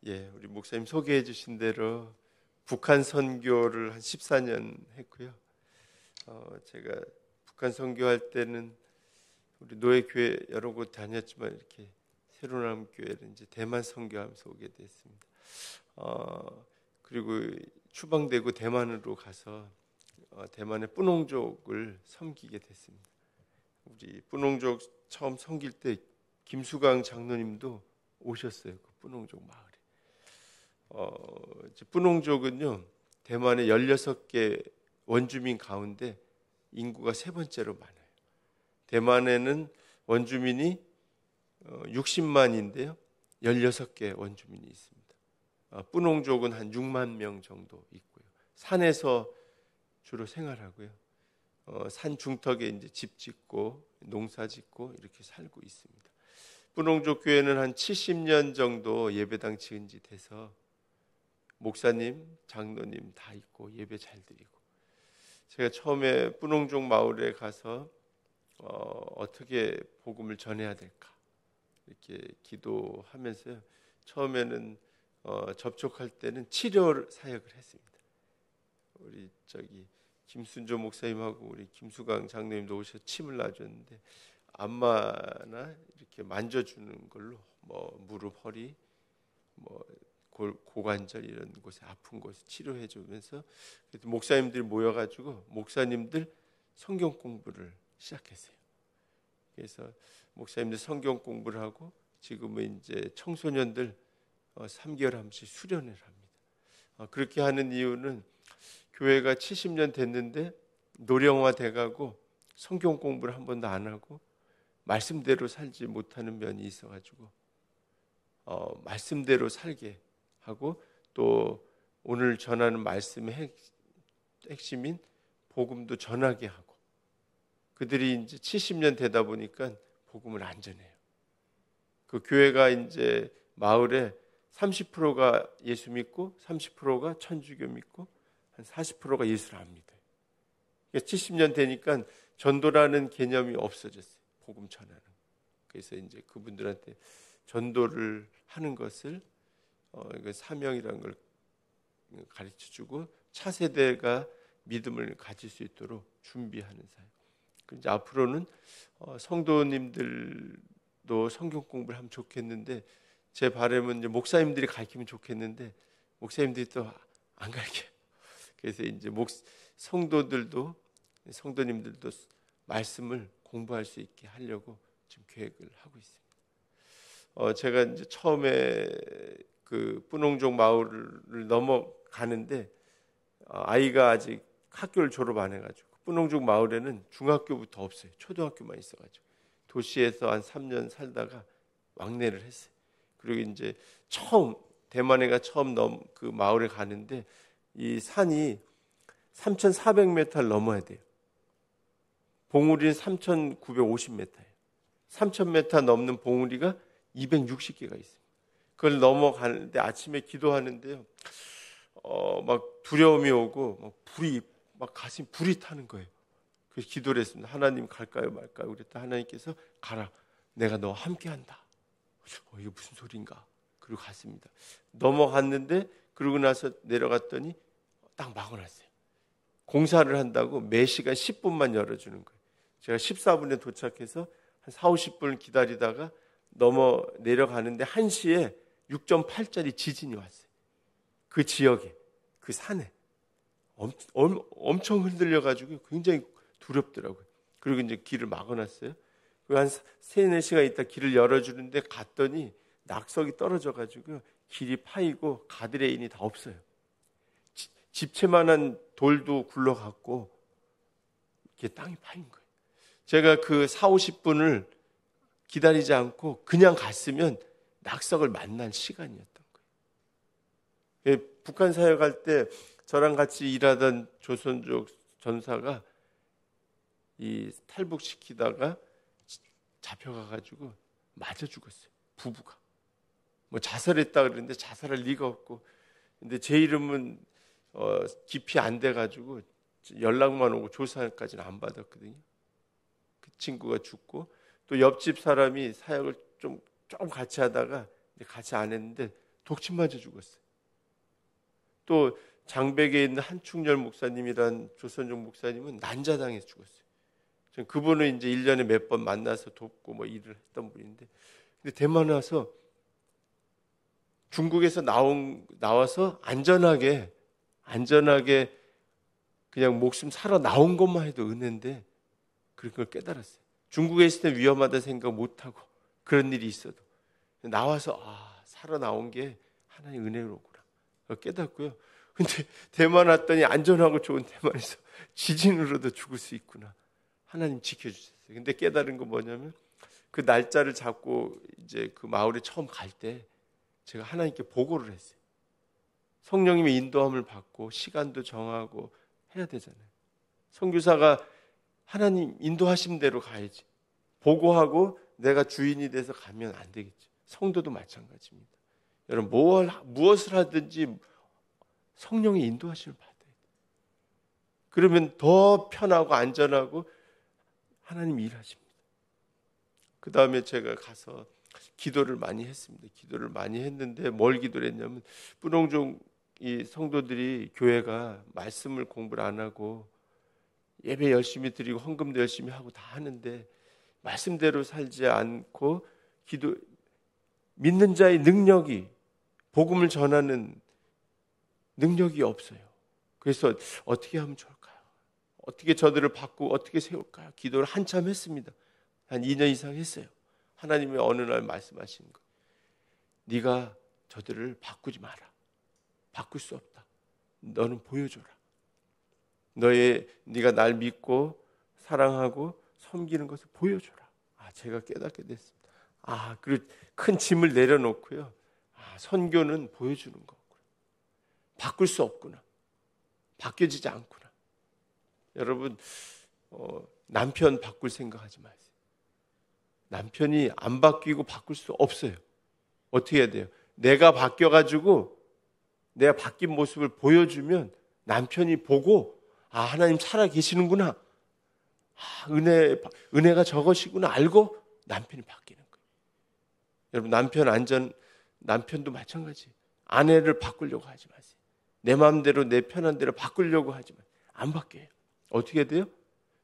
우리 목사님 소개해 주신 대로 북한 선교를 한 14년 했고요. 제가 북한 선교할 때는 우리 노예교회 여러 곳 다녔지만 이렇게 새로남 교회를 이제 대만 선교하면서 오게 됐습니다. 그리고 추방되고 대만으로 가서 대만의 뿌농족을 섬기게 됐습니다. 우리 뿌농족 처음 섬길 때 김수강 장로님도 오셨어요. 그 뿌농족 마을에. 뿌농족은요, 대만의 16개 원주민 가운데 인구가 세 번째로 많아요. 대만에는 원주민이 60만인데요, 16개 원주민이 있습니다. 뿌농족은 한 6만 명 정도 있고요. 산에서 주로 생활하고요. 산 중턱에 이제 집 짓고 농사 짓고 이렇게 살고 있습니다. 뿌농족 교회는 한 70년 정도 예배당 지은 지 돼서 목사님, 장로님 다 있고 예배 잘 드리고, 제가 처음에 뿌농족 마을에 가서 어떻게 복음을 전해야 될까 이렇게 기도하면서요. 처음에는 접촉할 때는 치료 사역을 했습니다. 우리 김순조 목사님하고 우리 김수강 장로님도 오셔서 침을 놔줬는데 안마나 이렇게 만져주는 걸로 무릎, 허리, 고관절 이런 곳에 아픈 곳에 치료해 주면서 목사님들이 모여가지고 목사님들 성경 공부를 시작했어요. 그래서 목사님들 성경 공부를 하고 지금은 이제 청소년들 3개월 한 번씩 수련을 합니다. 그렇게 하는 이유는 교회가 70년 됐는데 노령화 돼가고 성경 공부를 한 번도 안 하고 말씀대로 살지 못하는 면이 있어가지고 말씀대로 살게 하고, 또 오늘 전하는 말씀의 핵심인 복음도 전하게 하고, 그들이 이제 70년 되다 보니까 복음을 안 전해요. 그 교회가 이제 마을에 30%가 예수 믿고 30%가 천주교 믿고 한 40%가 예수를 안 믿어요. 70년 되니까 전도라는 개념이 없어졌어요. 복음 전하는. 그래서 이제 그분들한테 전도를 하는 것을 사명이라는 걸 가르쳐주고 차세대가 믿음을 가질 수 있도록 준비하는 사역. 이제 앞으로는 성도님들도 성경 공부를 하면 좋겠는데, 제 바람은 이제 목사님들이 가르치면 좋겠는데 목사님들이 또 안 가르쳐요. 그래서 이제 성도님들도 말씀을 공부할 수 있게 하려고 지금 계획을 하고 있습니다. 제가 이제 처음에 그 뿌농족 마을을 넘어가는데 아이가 아직 학교를 졸업 안 해가지고, 뿌농족 마을에는 중학교부터 없어요. 초등학교만 있어가지고 도시에서 한 3년 살다가 왕래를 했어요. 그리고 이제 대만에가 처음 그 마을에 가는데 이 산이 3,400m를 넘어야 돼요. 봉우리는 3,950m예요. 3,000m 넘는 봉우리가 260개가 있어요. 그걸 넘어가는데 아침에 기도하는데요, 막 두려움이 오고 막 가슴이 불이 타는 거예요. 그래서 기도를 했습니다. 하나님 갈까요 말까요? 그랬더니 하나님께서 가라, 내가 너와 함께한다. 이게 무슨 소린가? 그리고 갔습니다. 넘어갔는데 그러고 나서 내려갔더니 딱 막아놨어요. 공사를 한다고 매 시간 10분만 열어주는 거예요. 제가 14분에 도착해서 한 4, 50분을 기다리다가 내려가는데 1시에 6.8짜리 지진이 왔어요. 그 지역에, 그 산에 엄청 흔들려가지고 굉장히 두렵더라고요. 그리고 이제 길을 막아놨어요. 한 3, 4시간 있다 길을 열어주는데 갔더니 낙석이 떨어져가지고 길이 파이고 가드레인이 다 없어요. 집채만한 돌도 굴러갔고 이렇게 땅이 파인 거예요. 제가 그 4, 50분을 기다리지 않고 그냥 갔으면 낙석을 만날 시간이었던 거예요. 북한 사역할 때 저랑 같이 일하던 조선족 전사가 이 탈북시키다가 잡혀가가지고 맞아 죽었어요. 부부가 자살했다 그러는데 자살할 리가 없고, 근데 제 이름은 깊이 안 돼가지고 연락만 오고 조사까지는 안 받았거든요. 그 친구가 죽고, 또 옆집 사람이 사역을 좀 같이 하다가 같이 안 했는데 독침 맞아 죽었어요. 또 장백에 있는 한충렬 목사님이란 조선족 목사님은 난자당해서 죽었어요. 그분은 이제 1년에 몇 번 만나서 돕고 뭐 일을 했던 분인데, 근데 대만 와서 중국에서 나와서 안전하게 그냥 목숨 살아 나온 것만 해도 은혜인데, 그걸 깨달았어요. 중국에 있을 때 위험하다 생각 못하고 그런 일이 있어도 나와서 살아 나온 게 하나님의 은혜로구나 깨닫고요. 근데 대만 왔더니 안전하고 좋은 대만에서 지진으로도 죽을 수 있구나. 하나님 지켜주셨어요. 근데 깨달은 건 뭐냐면, 그 날짜를 잡고 이제 그 마을에 처음 갈 때 제가 하나님께 보고를 했어요. 성령님의 인도함을 받고 시간도 정하고 해야 되잖아요. 선교사가 하나님 인도하신 대로 가야지. 보고하고 내가 주인이 돼서 가면 안 되겠죠. 성도도 마찬가지입니다. 여러분, 무엇을 하든지 성령의 인도하심을 받아야 돼요. 그러면 더 편하고 안전하고 하나님 일하십니다. 그 다음에 제가 가서 기도를 많이 했습니다. 기도를 많이 했는데 뭘 기도를 했냐면, 뿌농종 이 성도들이 교회가 말씀을 공부를 안 하고 예배 열심히 드리고 헌금도 열심히 하고 다 하는데 말씀대로 살지 않고 믿는 자의 능력이, 복음을 전하는 능력이 없어요. 그래서 어떻게 하면 좋을까요? 어떻게 저들을 바꾸고 어떻게 세울까요? 기도를 한참 했습니다. 한 2년 이상 했어요. 하나님이 어느 날 말씀하시는 거예요. 네가 저들을 바꾸지 마라. 바꿀 수 없다. 너는 보여줘라. 네가 날 믿고 사랑하고 섬기는 것을 보여줘라. 제가 깨닫게 됐습니다. 그리고 큰 짐을 내려놓고요. 선교는 보여주는 거구나. 바꿀 수 없구나. 바뀌어지지 않구나. 여러분, 남편 바꿀 생각하지 마세요. 남편이 안 바뀌고 바꿀 수 없어요. 어떻게 해야 돼요? 내가 바뀌어가지고 내가 바뀐 모습을 보여주면 남편이 보고 하나님 살아 계시는구나. 은혜가 저것이구나 알고 남편이 바뀌는 거예요. 여러분, 남편도 마찬가지예요. 아내를 바꾸려고 하지 마세요. 내 마음대로 내 편한 대로 바꾸려고 하지 마세요. 안 바뀌어요. 어떻게 돼요?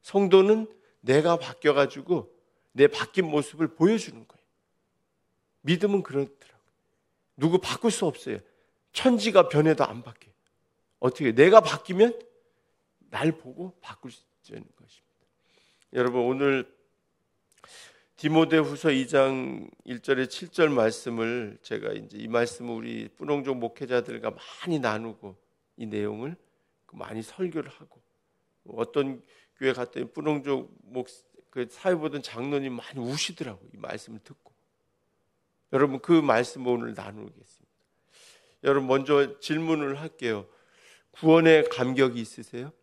성도는 내가 바뀌어가지고 내 바뀐 모습을 보여주는 거예요. 믿음은 그렇더라고요. 누구 바꿀 수 없어요. 천지가 변해도 안 바뀌어요. 어떻게? 내가 바뀌면 날 보고 바꿀 수 있는 것입니다. 여러분, 오늘 디모데후서 2장 1절에 7절 말씀을 제가 이제 이 말씀을 우리 뿌농종 목회자들과 많이 나누고 이 내용을 많이 설교를 하고, 어떤 교회 갔더니 뿌농종 그 사회 보던 장로님 많이 우시더라고요. 이 말씀을 듣고. 여러분, 그 말씀을 오늘 나누겠습니다. 여러분, 먼저 질문을 할게요. 구원에 감격이 있으세요?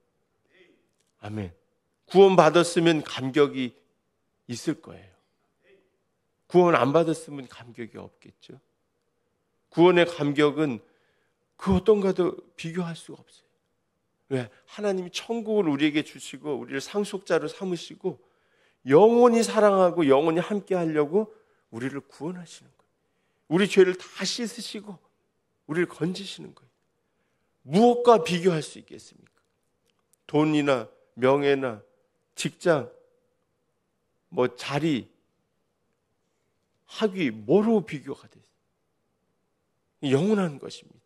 아멘. 구원 받았으면 감격이 있을 거예요. 구원 안 받았으면 감격이 없겠죠. 구원의 감격은 그 어떤 것도 비교할 수가 없어요. 왜? 하나님이 천국을 우리에게 주시고 우리를 상속자로 삼으시고 영원히 사랑하고 영원히 함께 하려고 우리를 구원하시는 거예요. 우리 죄를 다 씻으시고 우리를 건지시는 거예요. 무엇과 비교할 수 있겠습니까? 돈이나 명예나 직장, 자리, 학위, 뭐로 비교가 돼요? 영원한 것입니다.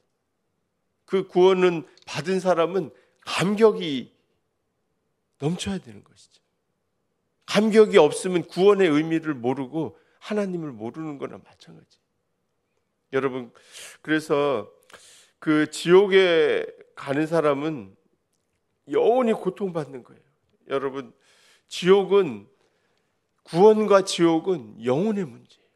그 구원은 받은 사람은 감격이 넘쳐야 되는 것이죠. 감격이 없으면 구원의 의미를 모르고 하나님을 모르는 거나 마찬가지예요. 여러분, 그래서 그 지옥에 가는 사람은 영원히 고통받는 거예요. 여러분, 구원과 지옥은 영혼의 문제예요.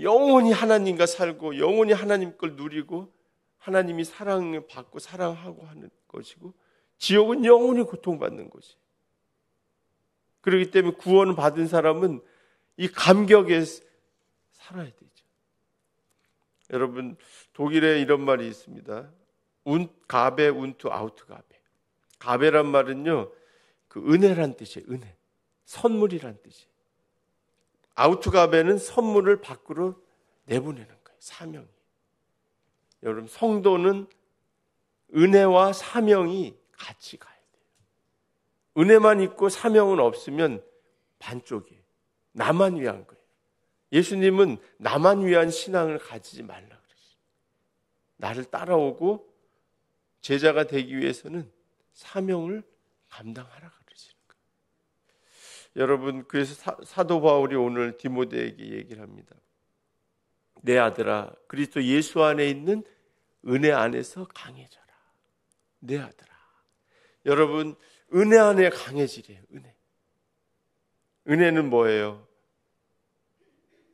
영원히 하나님과 살고 영원히 하나님 걸 누리고 하나님이 사랑을 받고 사랑하고 하는 것이고, 지옥은 영원히 고통받는 것이에요. 그렇기 때문에 구원을 받은 사람은 이 감격에 살아야 되죠. 여러분, 독일에 이런 말이 있습니다. 가베 운투 아우트 가베. 가베란 말은요, 그 은혜란 뜻이에요. 은혜. 선물이란 뜻이에요. 아우트 가베는 선물을 밖으로 내보내는 거예요. 사명이. 여러분, 성도는 은혜와 사명이 같이 가야 돼요. 은혜만 있고 사명은 없으면 반쪽이에요. 나만 위한 거예요. 예수님은 나만 위한 신앙을 가지지 말라 그러시죠. 나를 따라오고 제자가 되기 위해서는 사명을 감당하라 그러시는 거예요. 여러분, 그래서 사도 바울이 오늘 디모데에게 얘기를 합니다. 내 아들아, 그리스도 예수 안에 있는 은혜 안에서 강해져라. 내 아들아. 여러분, 은혜 안에 강해지래요. 은혜는 뭐예요?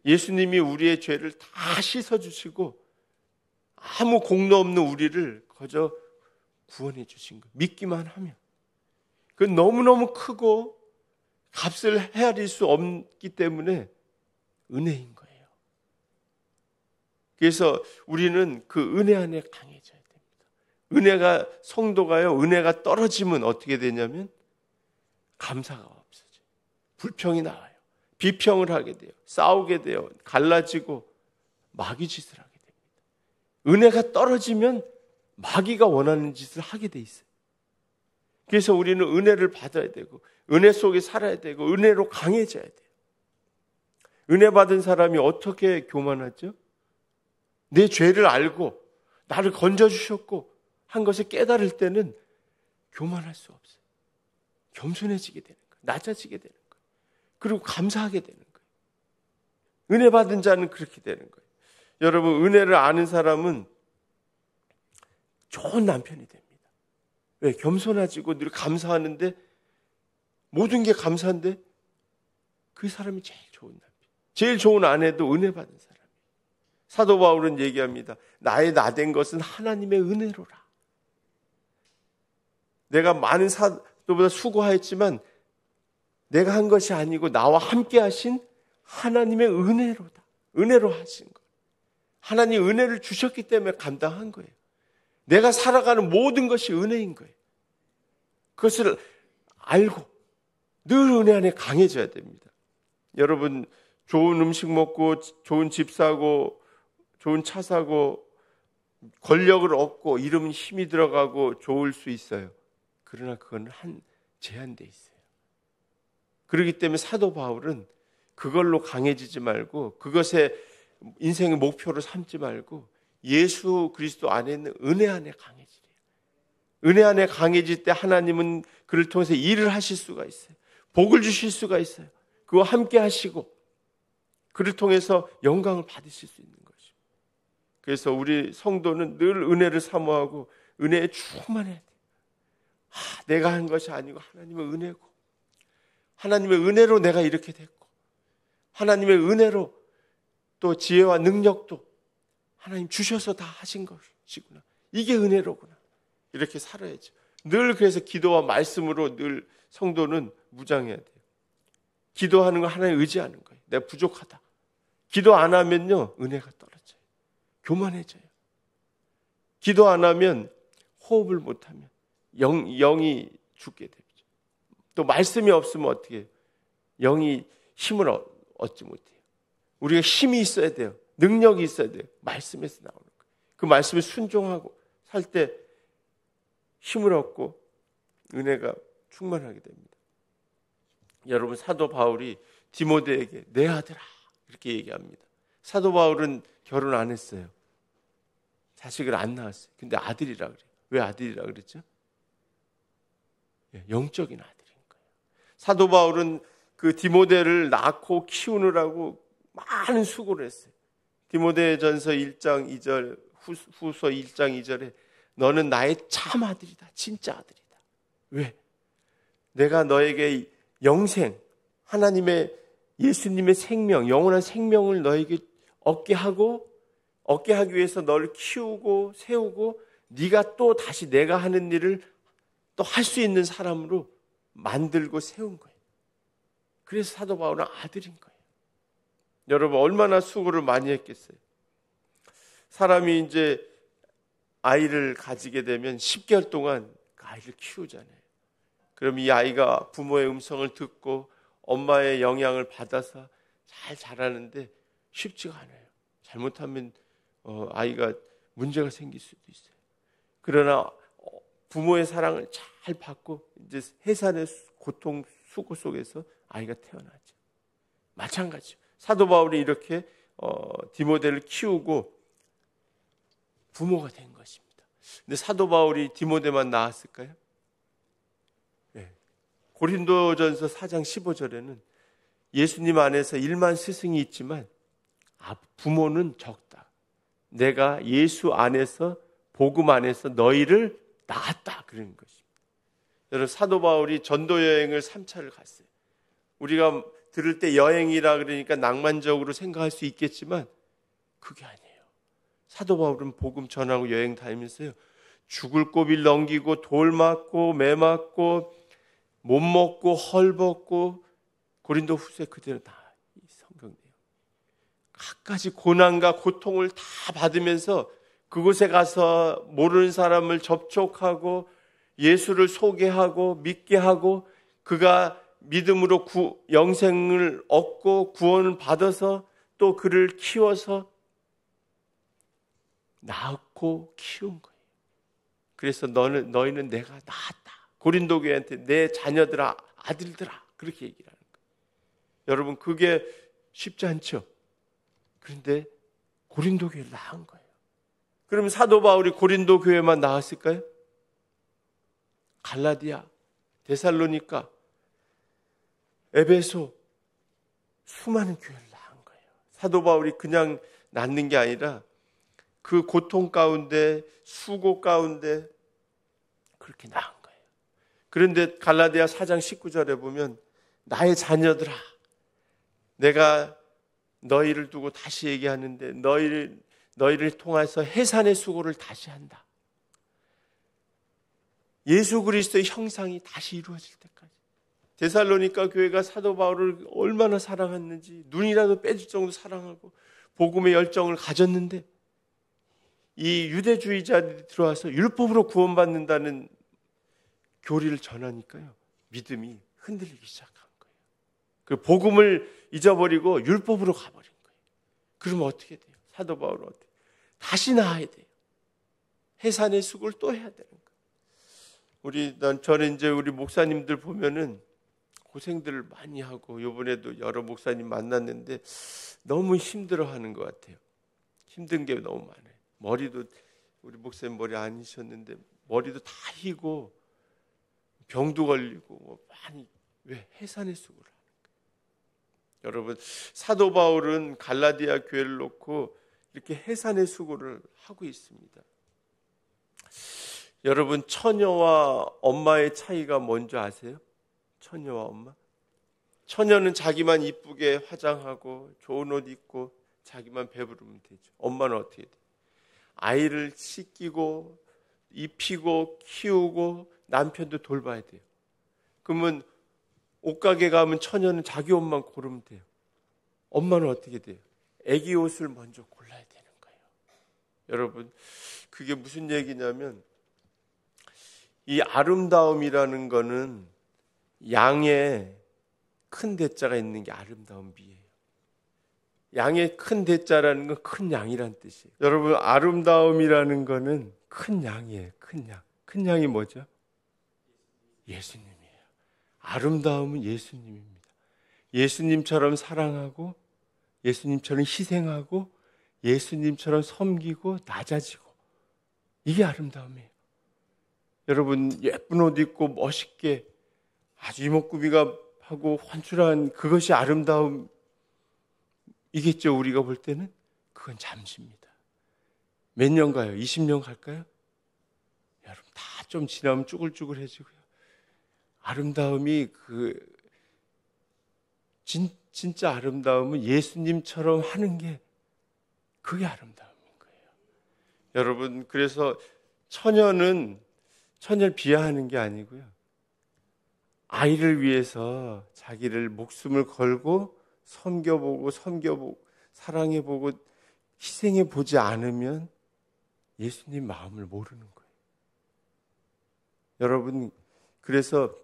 예수님이 우리의 죄를 다 씻어주시고 아무 공로 없는 우리를 거저 구원해 주신 거예요. 믿기만 하면. 그건 너무너무 크고 값을 헤아릴 수 없기 때문에 은혜인 거예요. 그래서 우리는 그 은혜 안에 강해져야 됩니다. 은혜가, 성도가요, 은혜가 떨어지면 어떻게 되냐면 감사가 없어져요. 불평이 나와요. 비평을 하게 돼요. 싸우게 돼요. 갈라지고 마귀 짓을 하게 됩니다. 은혜가 떨어지면 마귀가 원하는 짓을 하게 돼 있어요. 그래서 우리는 은혜를 받아야 되고 은혜 속에 살아야 되고 은혜로 강해져야 돼요. 은혜 받은 사람이 어떻게 교만하죠? 내 죄를 알고 나를 건져주셨고 한 것을 깨달을 때는 교만할 수 없어요. 겸손해지게 되는 거예요. 낮아지게 되는 거예요. 그리고 감사하게 되는 거예요. 은혜 받은 자는 그렇게 되는 거예요. 여러분, 은혜를 아는 사람은 좋은 남편이 됩니다. 왜? 겸손해지고 늘 감사하는데, 모든 게 감사한데 그 사람이 제일 좋은 남편, 제일 좋은 아내도 은혜 받은 사람. 사도 바울은 얘기합니다. 나의 나된 것은 하나님의 은혜로라. 내가 많은 사도보다 수고하였지만 내가 한 것이 아니고 나와 함께 하신 하나님의 은혜로다. 은혜로 하신 것. 하나님 은혜를 주셨기 때문에 감당한 거예요. 내가 살아가는 모든 것이 은혜인 거예요. 그것을 알고 늘 은혜 안에 강해져야 됩니다. 여러분, 좋은 음식 먹고 좋은 집 사고 좋은 차 사고 권력을 얻고 이러면 힘이 들어가고 좋을 수 있어요. 그러나 그건 한 제한돼 있어요. 그렇기 때문에 사도 바울은 그걸로 강해지지 말고 그것에 인생의 목표로 삼지 말고 예수 그리스도 안에 있는 은혜 안에 강해지래요. 은혜 안에 강해질 때 하나님은 그를 통해서 일을 하실 수가 있어요. 복을 주실 수가 있어요. 그와 함께 하시고 그를 통해서 영광을 받으실 수 있는 것입니다. 그래서 우리 성도는 늘 은혜를 사모하고 은혜에 충만해야 돼요. 내가 한 것이 아니고 하나님의 은혜고 하나님의 은혜로 내가 이렇게 됐고 하나님의 은혜로 또 지혜와 능력도 하나님 주셔서 다 하신 것이구나. 이게 은혜로구나. 이렇게 살아야죠. 늘 그래서 기도와 말씀으로 늘 성도는 무장해야 돼요. 기도하는 거 하나님 의지하는 거예요. 내가 부족하다. 기도 안 하면요 은혜가 떨어져요. 교만해져요. 기도 안 하면 호흡을 못하면 영이 죽게 됩니다. 또 말씀이 없으면 어떻게 해요? 영이 힘을 얻지 못해요. 우리가 힘이 있어야 돼요. 능력이 있어야 돼요. 말씀에서 나오는 거예요. 그 말씀에 순종하고 살 때 힘을 얻고 은혜가 충만하게 됩니다. 여러분, 사도 바울이 디모데에게 내 아들아 이렇게 얘기합니다. 사도 바울은 결혼 안 했어요. 자식을 안 낳았어요. 근데 아들이라 그래요. 왜 아들이라 그랬죠? 영적인 아들인 거예요. 사도 바울은 그 디모데를 낳고 키우느라고 많은 수고를 했어요. 디모데전서 1장 2절, 후서 1장 2절에 너는 나의 참 아들이다. 진짜 아들이다. 왜? 내가 너에게 영생, 하나님의 예수님의 생명, 영원한 생명을 너에게 얻게 하기 위해서 너를 키우고 세우고 네가 또 다시 내가 하는 일을 또 할 수 있는 사람으로 만들고 세운 거예요. 그래서 사도 바울은 아들인 거예요. 여러분, 얼마나 수고를 많이 했겠어요. 사람이 이제 아이를 가지게 되면 10개월 동안 그 아이를 키우잖아요. 그럼 이 아이가 부모의 음성을 듣고 엄마의 영향을 받아서 잘 자라는데 쉽지가 않아요. 잘못하면 아이가 문제가 생길 수도 있어요. 그러나 부모의 사랑을 잘 받고 이제 해산의 고통, 수고 속에서 아이가 태어나죠. 마찬가지죠. 사도 바울이 이렇게 디모데를 키우고 부모가 된 것입니다. 근데 사도 바울이 디모데만 낳았을까요? 네. 고린도전서 4장 15절에는 예수님 안에서 1만 스승이 있지만 부모는 적다. 내가 예수 안에서 복음 안에서 너희를 낳았다. 그런 것입니다. 여러분 사도 바울이 전도 여행을 3차를 갔어요. 우리가 들을 때 여행이라 그러니까 낭만적으로 생각할 수 있겠지만 그게 아니에요. 사도 바울은 복음 전하고 여행 다니면서요. 죽을 고비를 넘기고 돌 맞고 매 맞고 못 먹고 헐벗고 고린도 후서 그대로 다 이 성경 내용. 갖가지 고난과 고통을 다 받으면서 그곳에 가서 모르는 사람을 접촉하고 예수를 소개하고 믿게 하고 그가 믿음으로 영생을 얻고 구원을 받아서 또 그를 키워서 낳고 키운 거예요. 그래서 너희는 내가 낳았다. 고린도 교회한테 내 자녀들아, 아들들아 그렇게 얘기를 하는 거예요. 여러분 그게 쉽지 않죠. 그런데 고린도 교회를 낳은 거예요. 그러면 사도 바울이 고린도 교회만 낳았을까요? 갈라디아, 데살로니가, 에베소 수많은 교회를 낳은 거예요. 사도 바울이 그냥 낳는 게 아니라 그 고통 가운데 수고 가운데 그렇게 낳은 거예요. 그런데 갈라디아 4장 19절에 보면 나의 자녀들아 내가 너희를 두고 다시 얘기하는데 너희를 통해서 해산의 수고를 다시 한다. 예수 그리스도의 형상이 다시 이루어질 때까지. 데살로니가 교회가 사도 바울을 얼마나 사랑했는지 눈이라도 빼질 정도로 사랑하고 복음의 열정을 가졌는데 이 유대주의자들이 들어와서 율법으로 구원받는다는 교리를 전하니까요. 믿음이 흔들리기 시작한 거예요. 그 복음을 잊어버리고 율법으로 가버린 거예요. 그러면 어떻게 돼요? 사도 바울은 어떻게 돼요? 다시 나아야 돼요. 해산의 수고를 또 해야 되는 거예요. 저는 이제 우리 목사님들 보면은 고생들을 많이 하고 이번에도 여러 목사님 만났는데 너무 힘들어하는 것 같아요. 힘든 게 너무 많아요. 머리도 우리 목사님 머리 아니셨는데 머리도 다 휘고 병도 걸리고 뭐 많이 왜 해산의 수고를 하는 거예요. 여러분 사도 바울은 갈라디아 교회를 놓고 이렇게 해산의 수고를 하고 있습니다. 여러분 처녀와 엄마의 차이가 뭔지 아세요? 처녀와 엄마. 처녀는 자기만 이쁘게 화장하고 좋은 옷 입고 자기만 배부르면 되죠. 엄마는 어떻게 돼요? 아이를 씻기고 입히고 키우고 남편도 돌봐야 돼요. 그러면 옷가게 가면 처녀는 자기 옷만 고르면 돼요. 엄마는 어떻게 돼요? 애기 옷을 먼저 골라야 되는 거예요. 여러분 그게 무슨 얘기냐면 이 아름다움이라는 거는 양에 큰 대자가 있는 게 아름다운 비예요. 양의 큰 대자라는 건 큰 양이란 뜻이에요. 여러분 아름다움이라는 거는 큰 양이에요. 큰 양. 큰 양이 뭐죠? 예수님이에요. 아름다움은 예수님입니다. 예수님처럼 사랑하고 예수님처럼 희생하고 예수님처럼 섬기고 낮아지고 이게 아름다움이에요. 여러분 예쁜 옷 입고 멋있게 아주 이목구비가 하고 환출한 그것이 아름다움이겠죠. 우리가 볼 때는 그건 잠시입니다. 몇 년 가요? 20년 갈까요? 여러분 다 좀 지나면 쭈글쭈글해지고요. 아름다움이 진짜 아름다움은 예수님처럼 하는 게 그게 아름다움인 거예요. 여러분 그래서 처녀를 비하하는 게 아니고요. 아이를 위해서 자기를 목숨을 걸고 섬겨보고 사랑해보고 희생해보지 않으면 예수님 마음을 모르는 거예요. 여러분 그래서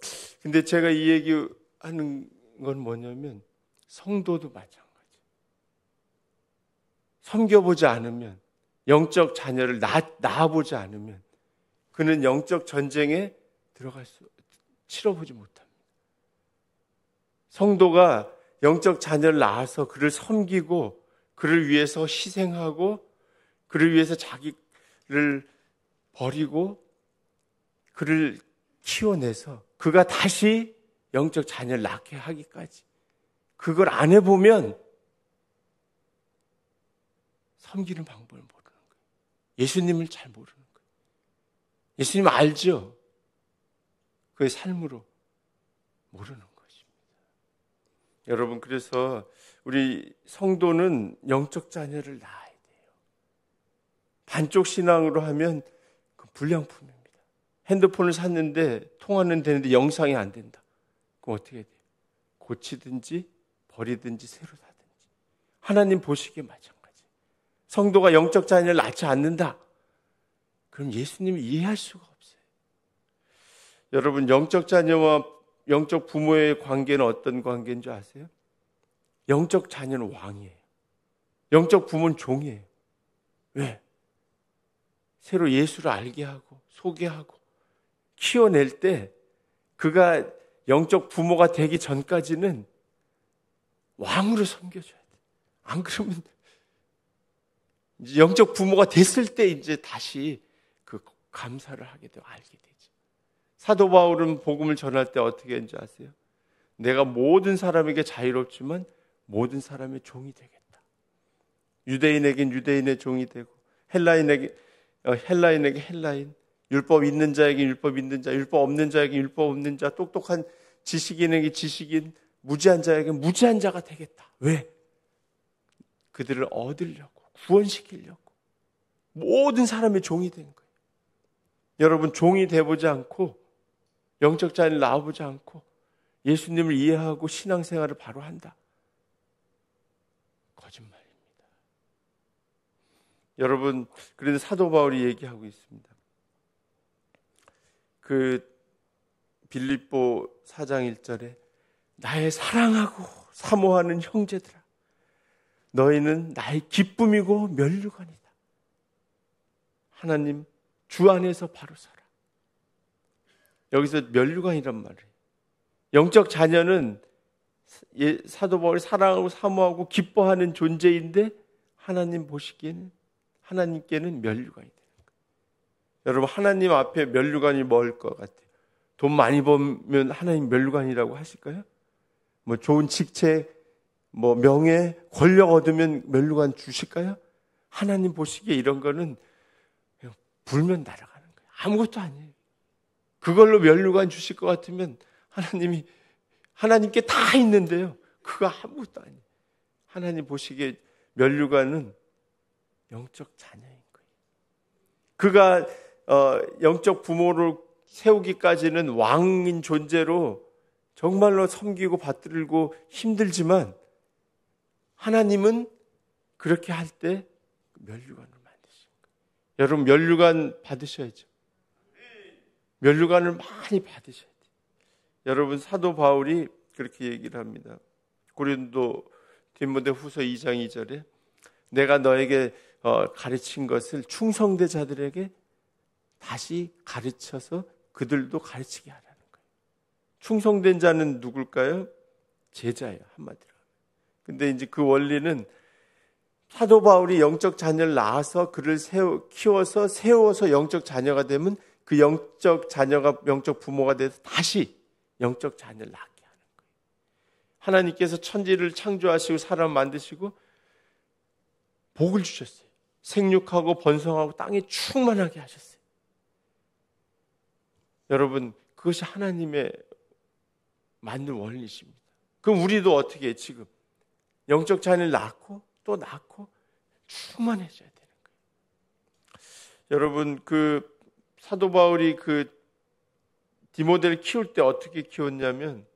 근데 제가 이 얘기하는 건 뭐냐면 성도도 마찬가지예요. 섬겨보지 않으면 영적 자녀를 낳아보지 않으면 그는 영적 전쟁에 치러보지 못합니다. 성도가 영적 자녀를 낳아서 그를 섬기고 그를 위해서 희생하고 그를 위해서 자기를 버리고 그를 키워내서 그가 다시 영적 자녀를 낳게 하기까지 그걸 안 해보면 섬기는 방법을 모르는 거예요. 예수님을 잘 모르는 거예요. 예수님 알죠? 그의 삶으로 모르는 것입니다. 여러분, 그래서 우리 성도는 영적 자녀를 낳아야 돼요. 반쪽 신앙으로 하면 그 불량품입니다. 핸드폰을 샀는데 통화는 되는데 영상이 안 된다. 그럼 어떻게 돼요? 고치든지 버리든지 새로 사든지. 하나님 보시기에 마찬가지. 성도가 영적 자녀를 낳지 않는다. 그럼 예수님을 이해할 수가 없어요. 여러분, 영적 자녀와 영적 부모의 관계는 어떤 관계인 줄 아세요? 영적 자녀는 왕이에요. 영적 부모는 종이에요. 왜? 새로 예수를 알게 하고 소개하고 키워낼 때 그가 영적 부모가 되기 전까지는 왕으로 섬겨줘야 돼. 안 그러면 이제 영적 부모가 됐을 때 이제 다시 그 감사를 하게 되고 알게 되죠. 사도 바울은 복음을 전할 때 어떻게 했는지 아세요? 내가 모든 사람에게 자유롭지만 모든 사람의 종이 되겠다. 유대인에겐 유대인의 종이 되고 헬라인에게 헬라인, 율법 있는 자에게 율법 있는 자, 율법 없는 자에게 율법 없는 자, 똑똑한 지식인에게 지식인, 무지한 자에게 무지한 자가 되겠다. 왜? 그들을 얻으려고, 구원시키려고 모든 사람의 종이 된 거예요. 여러분, 종이 돼보지 않고 영적 자녀를 낳아보지 않고 예수님을 이해하고 신앙생활을 바로 한다. 거짓말입니다. 여러분, 그래도 사도 바울이 얘기하고 있습니다. 그 빌립보 4장 1절에 나의 사랑하고 사모하는 형제들아, 너희는 나의 기쁨이고 면류관이다. 하나님 주 안에서 바로 살아. 여기서 면류관이란 말이에요. 영적 자녀는 사도 바울이 사랑하고 사모하고 기뻐하는 존재인데 하나님 보시기에는 하나님께는 면류관이 되는 거예요. 여러분, 하나님 앞에 면류관이 뭘 것 같아요? 돈 많이 벌면 하나님 면류관이라고 하실까요? 뭐 좋은 직책, 뭐 명예, 권력 얻으면 면류관 주실까요? 하나님 보시기에 이런 거는 그냥 불면 날아가는 거예요. 아무것도 아니에요. 그걸로 면류관 주실 것 같으면 하나님께 다 있는데요. 그거 아무것도 아니에요. 하나님 보시기에 면류관은 영적 자녀인 거예요. 그가 영적 부모를 세우기까지는 왕인 존재로 정말로 섬기고 받들고 힘들지만 하나님은 그렇게 할 때 면류관을 만드신 거예요. 여러분, 면류관 받으셔야죠. 면류관을 많이 받으셔야 돼요. 여러분, 사도 바울이 그렇게 얘기를 합니다. 고린도 디모데후서 2장 2절에 내가 너에게 가르친 것을 충성된 자들에게 다시 가르쳐서 그들도 가르치게 하라는 거예요. 충성된 자는 누굴까요? 제자예요, 한마디로. 근데 이제 그 원리는 사도 바울이 영적 자녀를 낳아서 그를 키워서 세워서 영적 자녀가 되면 그 영적 자녀가 영적 부모가 돼서 다시 영적 자녀를 낳게 하는 거예요. 하나님께서 천지를 창조하시고 사람 만드시고 복을 주셨어요. 생육하고 번성하고 땅에 충만하게 하셨어요. 여러분, 그것이 하나님의 맞는 원리십니다. 그럼 우리도 어떻게 해, 지금? 영적 자녀를 낳고 또 낳고 충만해져야 되는 거예요. 여러분, 그 사도 바울이 그 디모데를 키울 때 어떻게 키웠냐면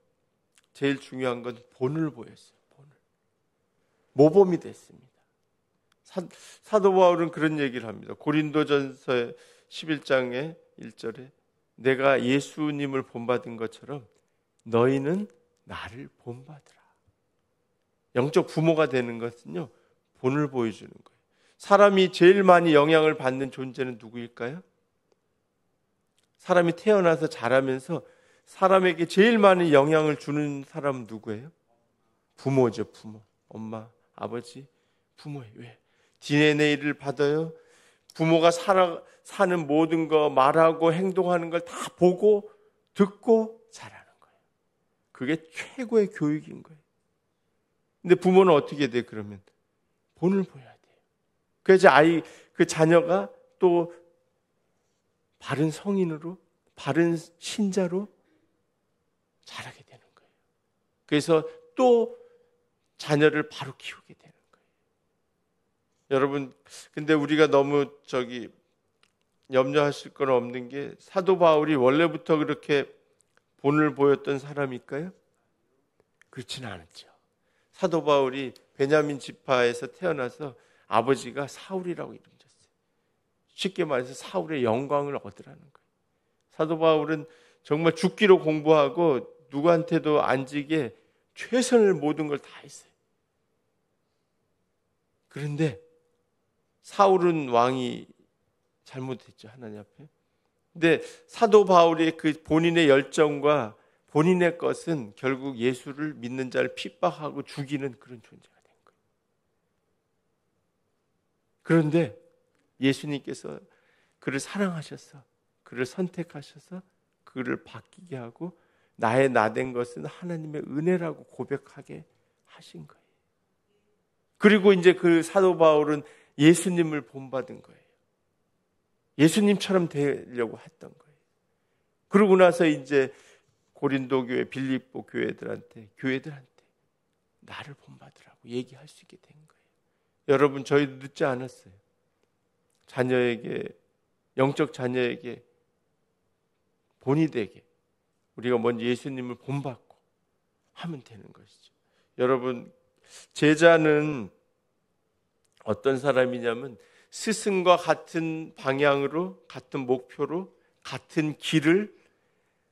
제일 중요한 건 본을 보였어요. 본을. 모범이 됐습니다. 사도 바울은 그런 얘기를 합니다. 고린도전서 11장의 1절에 내가 예수님을 본받은 것처럼 너희는 나를 본받으라. 영적 부모가 되는 것은요, 본을 보여주는 거예요. 사람이 제일 많이 영향을 받는 존재는 누구일까요? 사람이 태어나서 자라면서 사람에게 제일 많은 영향을 주는 사람은 누구예요? 부모죠, 부모. 엄마, 아버지, 부모예요. 왜? DNA를 받아요. 부모가 사는 모든 거, 말하고 행동하는 걸 다 보고 듣고 자라는 거예요. 그게 최고의 교육인 거예요. 근데 부모는 어떻게 돼, 그러면? 본을 보여야 돼요. 그래서 그 자녀가 또 바른 성인으로, 바른 신자로 자라게 되는 거예요. 그래서 또 자녀를 바로 키우게 되는 거예요. 여러분, 근데 우리가 너무 염려하실 건 없는 게, 사도 바울이 원래부터 그렇게 본을 보였던 사람일까요? 그렇지는 않았죠. 사도 바울이 베냐민 지파에서 태어나서 아버지가 사울이라고 이름 졌어요. 쉽게 말해서 사울의 영광을 얻으라는 거예요. 사도 바울은 정말 죽기로 공부하고 누구한테도 안 지게 최선을 모든 걸 다 했어요. 그런데 사울은 왕이 잘못했죠, 하나님 앞에. 근데 사도 바울의 그 본인의 열정과 본인의 것은 결국 예수를 믿는 자를 핍박하고 죽이는 그런 존재가 된 거예요. 그런데 예수님께서 그를 사랑하셔서 그를 선택하셔서 그를 바뀌게 하고 나의 나된 것은 하나님의 은혜라고 고백하게 하신 거예요. 그리고 이제 그 사도 바울은 예수님을 본받은 거예요. 예수님처럼 되려고 했던 거예요. 그러고 나서 이제 고린도 교회, 빌립보 교회들한테 나를 본받으라고 얘기할 수 있게 된 거예요. 여러분, 저희도 늦지 않았어요. 영적 자녀에게 본이 되게 우리가 먼저 예수님을 본받고 하면 되는 것이죠. 여러분, 제자는 어떤 사람이냐면 스승과 같은 방향으로, 같은 목표로, 같은 길을,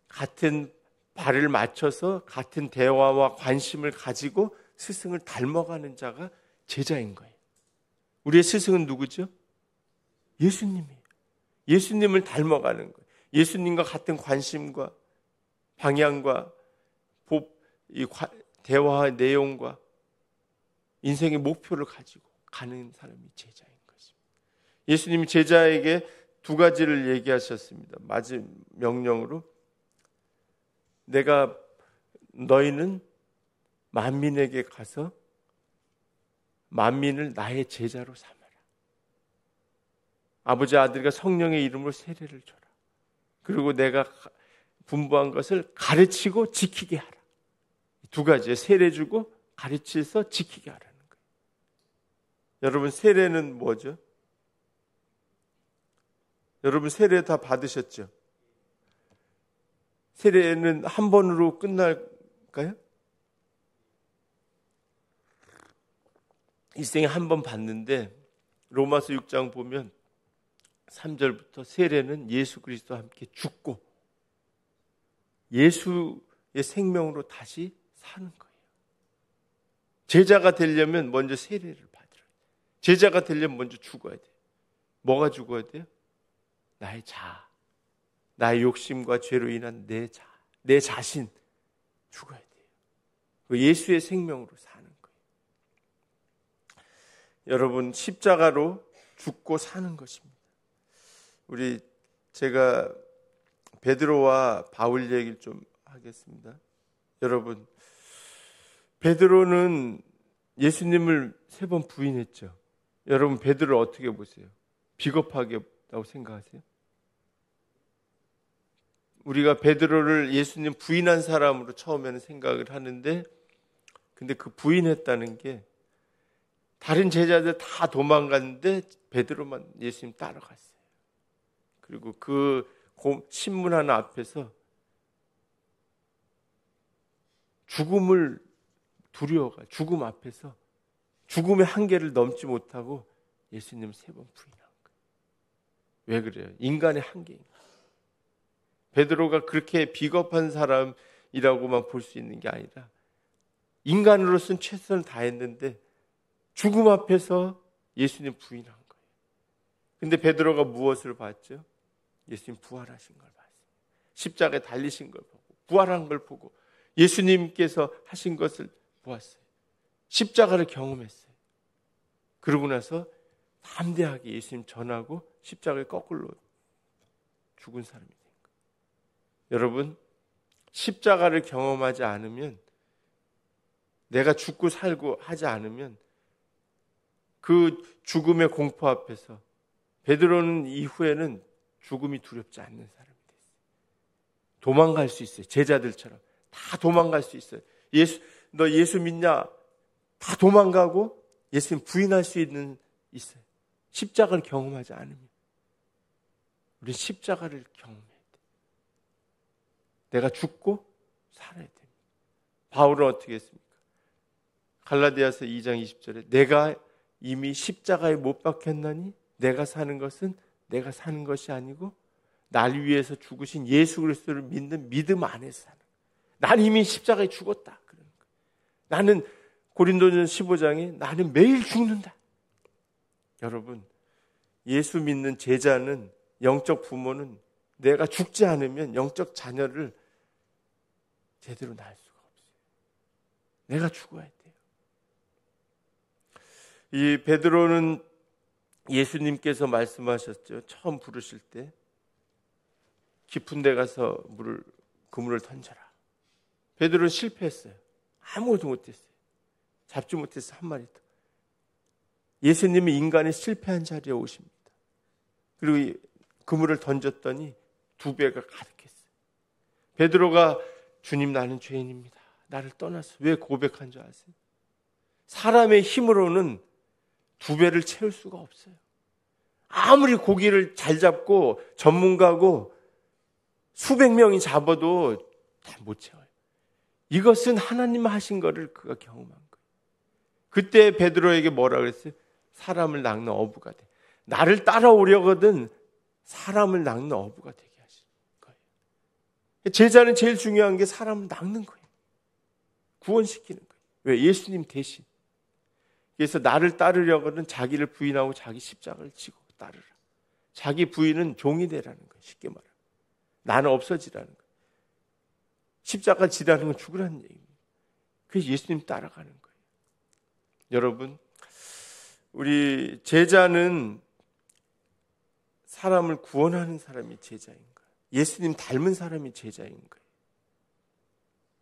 같은 발을 맞춰서 같은 대화와 관심을 가지고 스승을 닮아가는 자가 제자인 거예요. 우리의 스승은 누구죠? 예수님이에요. 예수님을 닮아가는 거예요. 예수님과 같은 관심과 방향과 대화의 내용과 인생의 목표를 가지고 가는 사람이 제자인 것입니다. 예수님이 제자에게 두 가지를 얘기하셨습니다. 마지막 명령으로 너희는 만민에게 가서 만민을 나의 제자로 삼아라. 아버지, 아들과 성령의 이름으로 세례를 줘라. 그리고 내가 분부한 것을 가르치고 지키게 하라. 두 가지에 세례 주고 가르쳐서 지키게 하라는 거예요. 여러분, 세례는 뭐죠? 여러분, 세례 다 받으셨죠? 세례는 한 번으로 끝날까요? 일생에 한 번 받는데 로마서 6장 보면 3절부터 세례는 예수 그리스도와 함께 죽고 예수의 생명으로 다시 사는 거예요. 제자가 되려면 먼저 세례를 받으라. 제자가 되려면 먼저 죽어야 돼요. 뭐가 죽어야 돼요? 나의 자아, 나의 욕심과 죄로 인한 내 자신 죽어야 돼요. 예수의 생명으로 사는 거예요. 여러분, 십자가로 죽고 사는 것입니다. 제가 베드로와 바울 얘기를 좀 하겠습니다. 여러분, 베드로는 예수님을 3번 부인했죠. 여러분, 베드로를 어떻게 보세요? 비겁하다고 생각하세요? 우리가 베드로를 예수님 부인한 사람으로 처음에는 생각을 하는데, 근데 그 부인했다는 게 다른 제자들 다 도망갔는데 베드로만 예수님 따라갔어요. 그리고 그 신문 하나 앞에서 죽음을 두려워가 죽음 앞에서 죽음의 한계를 넘지 못하고 예수님 3번 부인한 거예요. 왜 그래요? 인간의 한계인가? 베드로가 그렇게 비겁한 사람이라고만 볼 수 있는 게 아니라 인간으로서는 최선을 다했는데 죽음 앞에서 예수님 부인한 거예요. 근데 베드로가 무엇을 봤죠? 예수님 부활하신 걸 봤어요. 십자가에 달리신 걸 보고 부활한 걸 보고 예수님께서 하신 것을 보았어요. 십자가를 경험했어요. 그러고 나서 담대하게 예수님 전하고 십자가에 거꾸로 죽은 사람이 된 거예요. 여러분, 십자가를 경험하지 않으면, 내가 죽고 살고 하지 않으면 그 죽음의 공포 앞에서 베드로는 이후에는 죽음이 두렵지 않는 사람이 됐어요. 도망갈 수 있어요. 제자들처럼 다 도망갈 수 있어요. 너 예수 믿냐? 다 도망가고 예수님 부인할 수 있어요. 십자가를 경험하지 않으면. 우리 십자가를 경험해야 돼. 내가 죽고 살아야 됩니다. 바울은 어떻게 했습니까? 갈라디아서 2장 20절에 내가 이미 십자가에 못 박혔나니 내가 사는 것은 내가 사는 것이 아니고 날 위해서 죽으신 예수 그리스도를 믿는 믿음 안에서 사는 거예요. 난 이미 십자가에 죽었다. 그러는 거예요. 나는 고린도전 15장에 나는 매일 죽는다. 여러분, 예수 믿는 제자는, 영적 부모는 내가 죽지 않으면 영적 자녀를 제대로 낳을 수가 없어요. 내가 죽어야 돼요. 이 베드로는 예수님께서 말씀하셨죠. 처음 부르실 때 깊은 데 가서 그물을 던져라. 베드로는 실패했어요. 아무것도 못했어요. 잡지 못했어요. 한 마리도. 예수님이 인간의 실패한 자리에 오십니다. 그리고 그물을 던졌더니 2배가 가득했어요. 베드로가 주님 나는 죄인입니다. 나를 떠나서 왜 고백한 줄 아세요? 사람의 힘으로는 2배를 채울 수가 없어요. 아무리 고기를 잘 잡고 전문가고 수백 명이 잡아도 다 못 채워요. 이것은 하나님 하신 거를 그가 경험한 거예요. 그때 베드로에게 뭐라 그랬어요? 사람을 낚는 어부가 돼. 나를 따라오려거든 사람을 낚는 어부가 되게 하신 거예요. 제자는 제일 중요한 게 사람을 낚는 거예요. 구원시키는 거예요. 왜? 예수님 대신. 그래서 나를 따르려거든 자기를 부인하고 자기 십자가를 지고 따르라. 자기 부인은 종이 되라는 거예요. 쉽게 말하면. 나는 없어지라는 거예요. 십자가 지라는 건 죽으라는 얘기입니다. 그래서 예수님 따라가는 거예요. 여러분, 우리 제자는 사람을 구원하는 사람이 제자인 거예요. 예수님 닮은 사람이 제자인 거예요.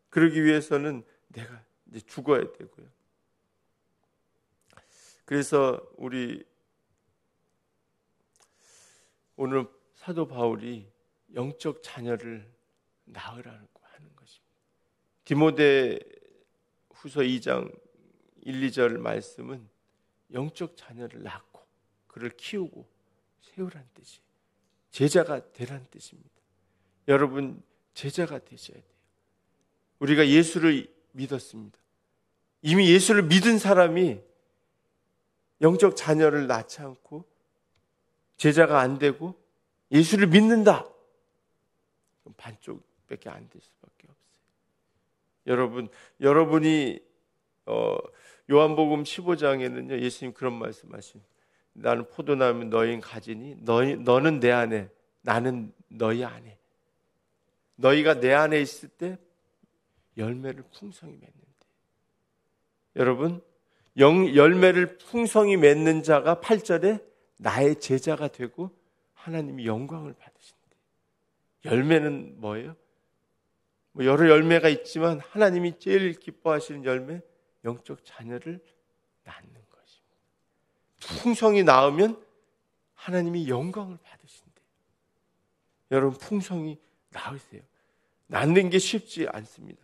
그러기 위해서는 내가 이제 죽어야 되고요. 그래서 우리 오늘 사도 바울이 영적 자녀를 낳으라고 하는 것입니다. 디모데 후서 2장 1, 2절 말씀은 영적 자녀를 낳고 그를 키우고 세우라는 뜻이에요. 제자가 되라는 뜻입니다. 여러분, 제자가 되셔야 돼요. 우리가 예수를 믿었습니다. 이미 예수를 믿은 사람이 영적 자녀를 낳지 않고 제자가 안 되고 예수를 믿는다. 그럼 반쪽밖에 안 될 수밖에 없어요. 여러분이 요한복음 15장에는요, 예수님 그런 말씀하십니다. 나는 포도나무면 너희는 가지니 너는 내 안에 나는 너희 안에. 너희가 내 안에 있을 때 열매를 풍성히 맺는데. 여러분, 열매를 풍성히 맺는 자가 8절에 나의 제자가 되고 하나님이 영광을 받으신대. 열매는 뭐예요? 여러 열매가 있지만 하나님이 제일 기뻐하시는 열매, 영적 자녀를 낳는 것입니다. 풍성히 낳으면 하나님이 영광을 받으신대요. 여러분, 풍성히 낳으세요. 낳는 게 쉽지 않습니다.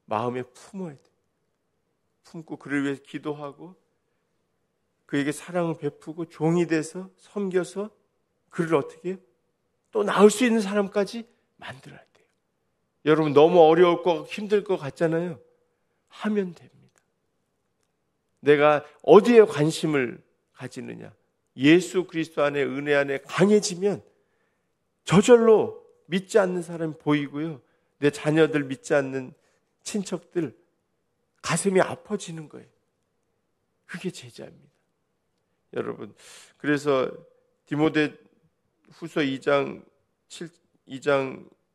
마음에 품어야 돼요. 품고 그를 위해서 기도하고 그에게 사랑을 베푸고 종이 돼서 섬겨서 그를 어떻게 해요? 또 낳을 수 있는 사람까지 만들어야 돼요. 여러분, 너무 어려울 거 힘들 것 같잖아요. 하면 됩니다. 내가 어디에 관심을 가지느냐, 예수 그리스도 안에 은혜 안에 강해지면 저절로 믿지 않는 사람이 보이고요, 내 자녀들 믿지 않는 친척들 가슴이 아파지는 거예요. 그게 제자입니다. 여러분, 그래서 디모데 후서 2장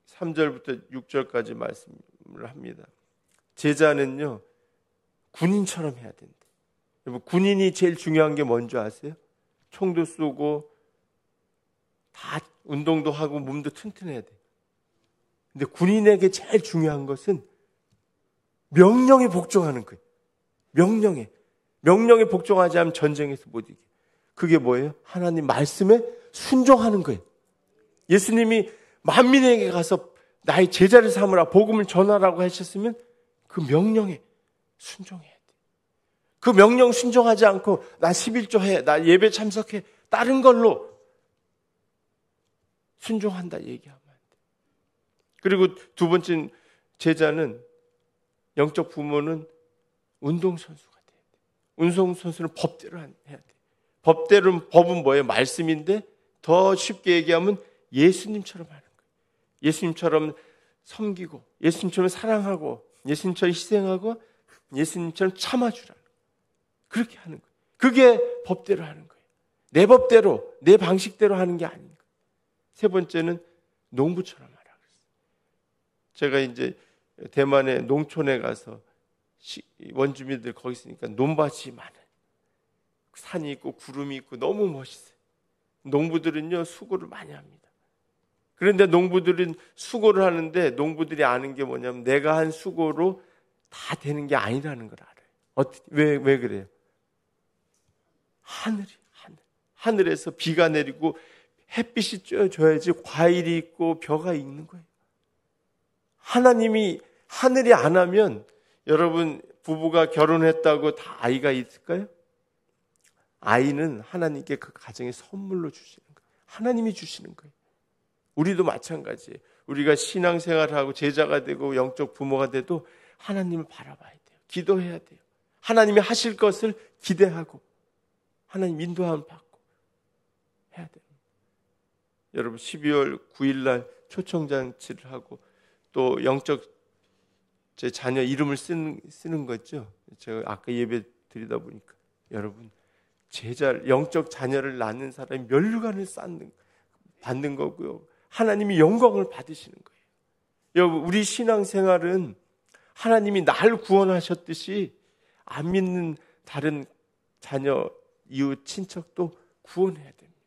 3절부터 6절까지 말씀을 합니다. 제자는요, 군인처럼 해야 된다. 여러분, 군인이 제일 중요한 게 뭔지 아세요? 총도 쏘고 다 운동도 하고 몸도 튼튼해야 돼. 근데 군인에게 제일 중요한 것은 명령에 복종하는 거예요. 명령에 복종하지 않으면 전쟁에서 못 이겨. 그게 뭐예요? 하나님 말씀에 순종하는 거예요. 예수님이 만민에게 가서 나의 제자를 삼으라, 복음을 전하라고 하셨으면 그 명령에 순종해야 돼. 그 명령 순종하지 않고 나 11조 해, 나 예배 참석해, 다른 걸로 순종한다 얘기하면 안 돼. 그리고 두 번째, 제자는, 영적 부모는 운동선수가 돼야 돼. 운동선수는 법대로 해야 돼. 법은 뭐예요? 말씀인데 더 쉽게 얘기하면 예수님처럼 하는 거예요. 예수님처럼 섬기고, 예수님처럼 사랑하고, 예수님처럼 희생하고, 예수님처럼 참아주라는 거예요. 그렇게 하는 거예요. 그게 법대로 하는 거예요. 내 법대로, 내 방식대로 하는 게 아닌 거예요. 세 번째는 농부처럼 하라 그랬어요. 제가 이제 대만의 농촌에 가서 원주민들 거기 있으니까 논밭이 많아요. 산이 있고 구름이 있고 너무 멋있어요. 농부들은요, 수고를 많이 합니다. 그런데 농부들은 수고를 하는데 농부들이 아는 게 뭐냐면 내가 한 수고로 다 되는 게 아니라는 걸 알아요. 왜 그래요? 하늘에서 비가 내리고 햇빛이 쬐줘야지 과일이 있고 벼가 있는 거예요. 하나님이 하늘이 안 하면, 여러분, 부부가 결혼했다고 다 아이가 있을까요? 아이는 하나님께 그 가정에 선물로 주시는 거예요. 하나님이 주시는 거예요. 우리도 마찬가지예요. 우리가 신앙생활을 하고 제자가 되고 영적 부모가 돼도 하나님을 바라봐야 돼요. 기도해야 돼요. 하나님이 하실 것을 기대하고 하나님 인도함을 받고 해야 돼요. 여러분, 12월 9일 날 초청잔치를 하고 또 영적 제 자녀 이름을 쓰는 거죠. 제가 아까 예배 드리다 보니까, 여러분, 영적 자녀를 낳는 사람이 면류관을 받는 거고요. 하나님이 영광을 받으시는 거예요. 여러분, 우리 신앙생활은 하나님이 날 구원하셨듯이 안 믿는 다른 자녀, 이웃, 친척도 구원해야 됩니다.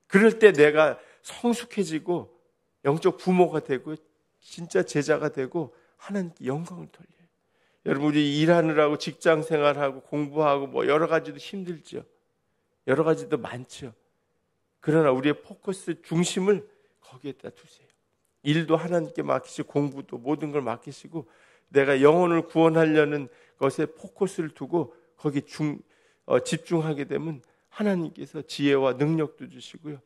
그럴 때 내가 성숙해지고 영적 부모가 되고 진짜 제자가 되고 하나님께 영광을 돌려요. 여러분, 우리 일하느라고 직장 생활하고 공부하고 뭐 여러 가지도 힘들죠. 여러 가지도 많죠. 그러나 우리의 포커스 중심을 거기에다 두세요. 일도 하나님께 맡기시고 공부도 모든 걸 맡기시고 내가 영혼을 구원하려는 것에 포커스를 두고 거기 집중하게 되면 하나님께서 지혜와 능력도 주시고요,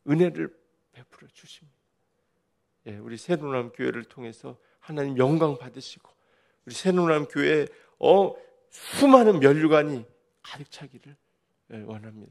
은혜를 베풀어 주십니다. 예, 우리 새로운 교회를 통해서 하나님 영광 받으시고 우리 새로운 교회에 수많은 면류관이 가득 차기를 원합니다.